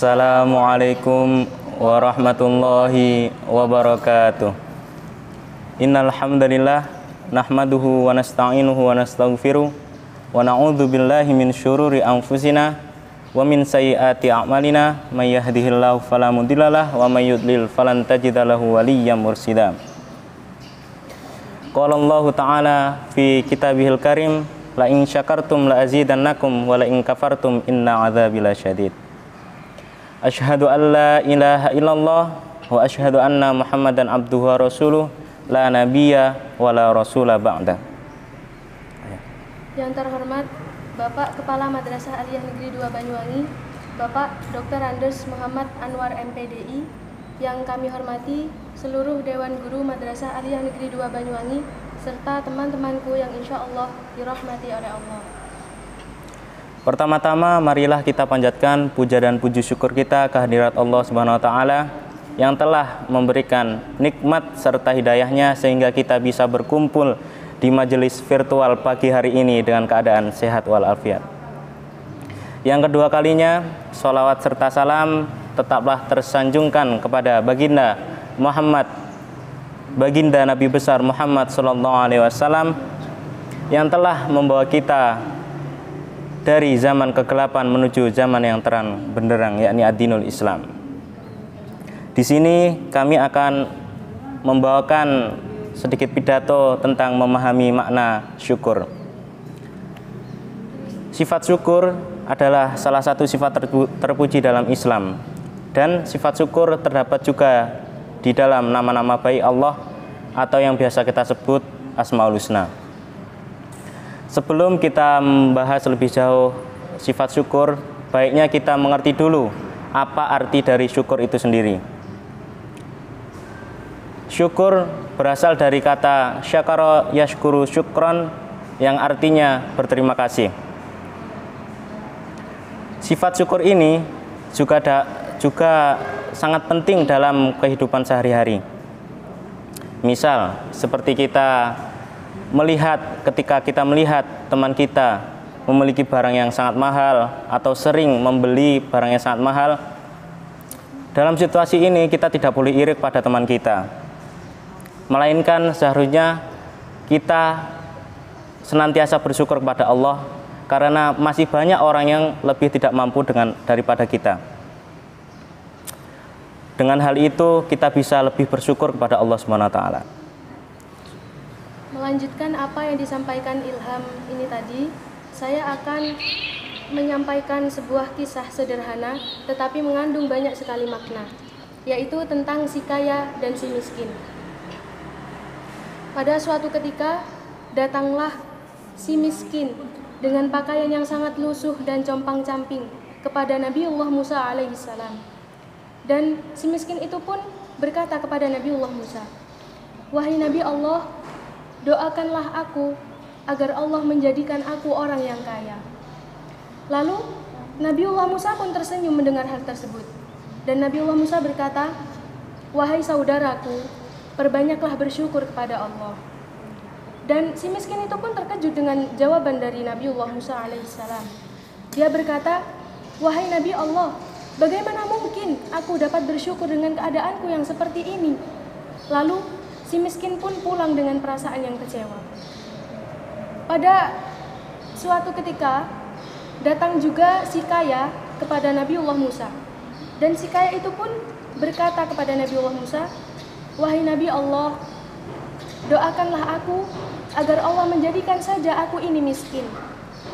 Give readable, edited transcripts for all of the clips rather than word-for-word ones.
Assalamualaikum warahmatullahi wabarakatuh. Innal hamdalillah nahmaduhu wa nasta'inuhu wa nastaghfiruh wa na'udzu billahi min syururi anfusina wa min sayyiati a'malina may yahdihillahu fala mudhillalah wa may yudlil falan tajida lahu waliyyan mursyida. Qala Allah Ta'ala fi kitabihil karim la in syakartum la azidannakum wa la in kafartum inna 'adzabi lasyadid. Asyhadu an la ilaha illallah wa asyhadu anna Muhammadan abduhu wa rasuluh la nabiyya wa la rasula ba'da. Yang terhormat Bapak Kepala Madrasah Aliyah Negeri 2 Banyuwangi, Bapak Dr. Andes Muhammad Anwar MPDI, yang kami hormati seluruh Dewan Guru Madrasah Aliyah Negeri 2 Banyuwangi serta teman-temanku yang insya Allah dirahmati oleh Allah. Pertama-tama marilah kita panjatkan puja dan puji syukur kita kehadirat Allah Subhanahu wa taala yang telah memberikan nikmat serta hidayahnya sehingga kita bisa berkumpul di majelis virtual pagi hari ini dengan keadaan sehat walafiat. Yang kedua kalinya, sholawat serta salam tetaplah tersanjungkan kepada baginda Nabi besar Muhammad SAW yang telah membawa kita dari zaman kegelapan menuju zaman yang terang benderang, yakni ad-dinul Islam. Di sini kami akan membawakan sedikit pidato tentang memahami makna syukur. Sifat syukur adalah salah satu sifat terpuji dalam Islam, dan sifat syukur terdapat juga di dalam nama-nama baik Allah atau yang biasa kita sebut Asmaul Husna. Sebelum kita membahas lebih jauh sifat syukur, baiknya kita mengerti dulu apa arti dari syukur itu sendiri. Syukur berasal dari kata syakara yashkuru syukron yang artinya berterima kasih. Sifat syukur ini juga sangat penting dalam kehidupan sehari-hari. Misal seperti ketika kita melihat teman kita memiliki barang yang sangat mahal atau sering membeli barang yang sangat mahal. Dalam situasi ini kita tidak boleh iri pada teman kita, melainkan seharusnya kita senantiasa bersyukur kepada Allah karena masih banyak orang yang lebih tidak mampu daripada kita. Dengan hal itu kita bisa lebih bersyukur kepada Allah Subhanahu wa taala. Melanjutkan apa yang disampaikan Ilham ini tadi, saya akan menyampaikan sebuah kisah sederhana tetapi mengandung banyak sekali makna, yaitu tentang si kaya dan si miskin. Pada suatu ketika, datanglah si miskin dengan pakaian yang sangat lusuh dan compang-camping kepada Nabiullah Musa alaihissalam. Dan si miskin itu pun berkata kepada Nabiullah Musa, "Wahai Nabi Allah, doakanlah aku agar Allah menjadikan aku orang yang kaya." Lalu Nabiullah Musa pun tersenyum mendengar hal tersebut. Dan Nabiullah Musa berkata, "Wahai saudaraku, perbanyaklah bersyukur kepada Allah." Dan si miskin itu pun terkejut dengan jawaban dari Nabiullah Musa alaihissalam. Dia berkata, "Wahai Nabi Allah, bagaimana mungkin aku dapat bersyukur dengan keadaanku yang seperti ini?" Lalu si miskin pun pulang dengan perasaan yang kecewa. Pada suatu ketika datang juga si kaya kepada Nabiullah Musa. Dan si kaya itu pun berkata kepada Nabiullah Musa, "Wahai Nabi Allah, doakanlah aku agar Allah menjadikan saja aku ini miskin,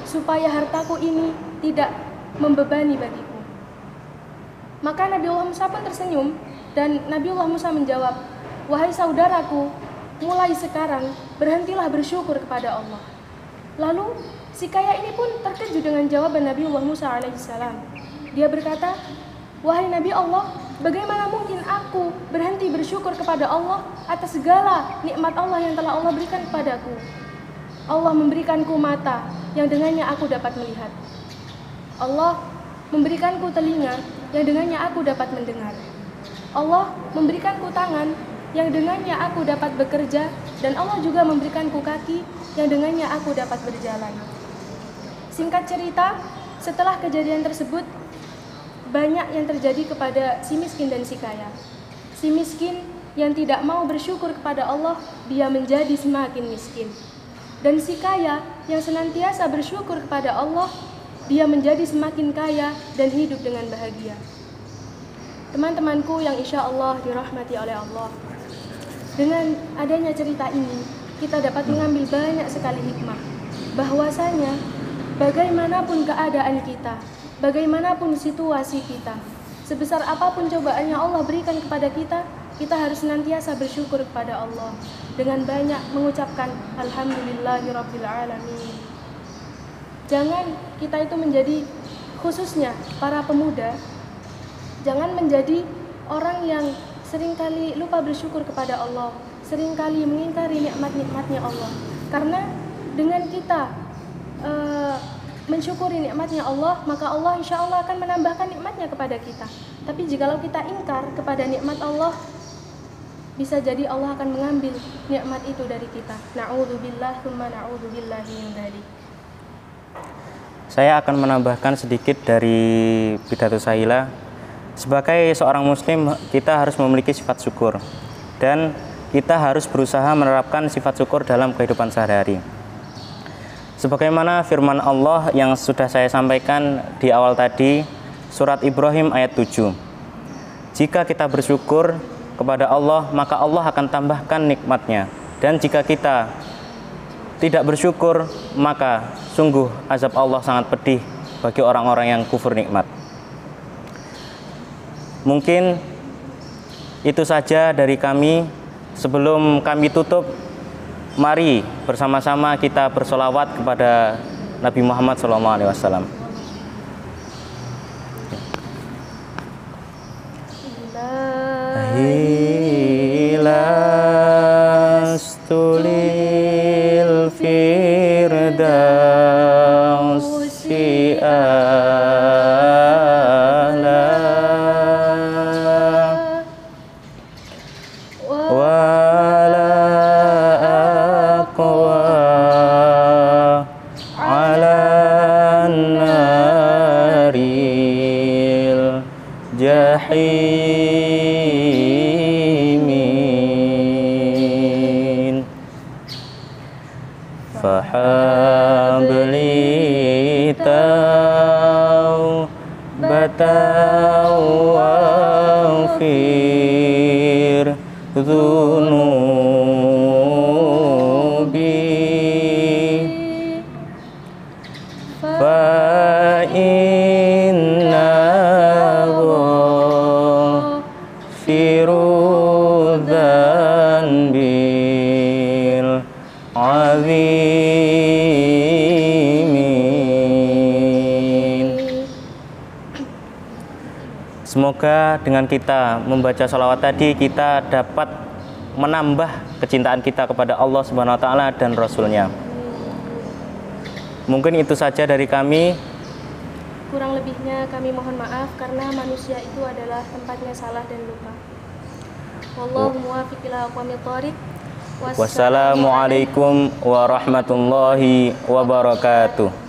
supaya hartaku ini tidak membebani bagiku." Maka Nabiullah Musa pun tersenyum dan Nabiullah Musa menjawab, "Wahai saudaraku, mulai sekarang berhentilah bersyukur kepada Allah." Lalu si kaya ini pun terkejut dengan jawaban Nabiullah Musa alaihissalam. Dia berkata, "Wahai Nabi Allah, bagaimana mungkin aku berhenti bersyukur kepada Allah atas segala nikmat Allah yang telah Allah berikan kepadaku? Allah memberikanku mata yang dengannya aku dapat melihat. Allah memberikanku telinga yang dengannya aku dapat mendengar. Allah memberikanku tangan yang dengannya aku dapat bekerja, dan Allah juga memberikanku kaki yang dengannya aku dapat berjalan." Singkat cerita, setelah kejadian tersebut, banyak yang terjadi kepada si miskin dan si kaya. Si miskin yang tidak mau bersyukur kepada Allah, dia menjadi semakin miskin. Dan si kaya yang senantiasa bersyukur kepada Allah, dia menjadi semakin kaya dan hidup dengan bahagia. Teman-temanku yang insya Allah dirahmati oleh Allah, dengan adanya cerita ini, kita dapat mengambil banyak sekali hikmah. Bahwasanya, bagaimanapun keadaan kita, bagaimanapun situasi kita, sebesar apapun cobaan yang Allah berikan kepada kita, kita harus senantiasa bersyukur kepada Allah dengan banyak mengucapkan Alhamdulillahirrabbilalamin. Jangan kita itu menjadi, khususnya para pemuda, jangan menjadi orang yang seringkali lupa bersyukur kepada Allah, seringkali mengingkari nikmat-nikmatnya Allah. Karena dengan kita mensyukuri nikmatnya Allah, maka Allah insya Allah akan menambahkan nikmatnya kepada kita. Tapi jikalau kita ingkar kepada nikmat Allah, bisa jadi Allah akan mengambil nikmat itu dari kita. Na'udzubillah tsumma na'udzubillahi min dzalik. Saya akan menambahkan sedikit dari pidato Sahila. Sebagai seorang muslim, kita harus memiliki sifat syukur, dan kita harus berusaha menerapkan sifat syukur dalam kehidupan sehari-hari. Sebagaimana firman Allah yang sudah saya sampaikan di awal tadi, surat Ibrahim ayat 7. Jika kita bersyukur kepada Allah, maka Allah akan tambahkan nikmatnya. Dan jika kita tidak bersyukur, maka sungguh azab Allah sangat pedih bagi orang-orang yang kufur nikmat. Mungkin itu saja dari kami. Sebelum kami tutup, mari bersama-sama kita bersolawat kepada Nabi Muhammad SAW. Hilastulil firdausi jahimin fahabli taubatan waghfir dzunubi fa Semoga dengan kita membaca sholawat tadi, kita dapat menambah kecintaan kita kepada Allah Subhanahu wa Ta'ala dan Rasul-Nya. Mungkin itu saja dari kami. Kurang lebihnya kami mohon maaf, karena manusia itu adalah tempatnya salah dan lupa. Wallahu muwaffiq ila aqwamit thoriq. Wassalamualaikum warahmatullahi wabarakatuh.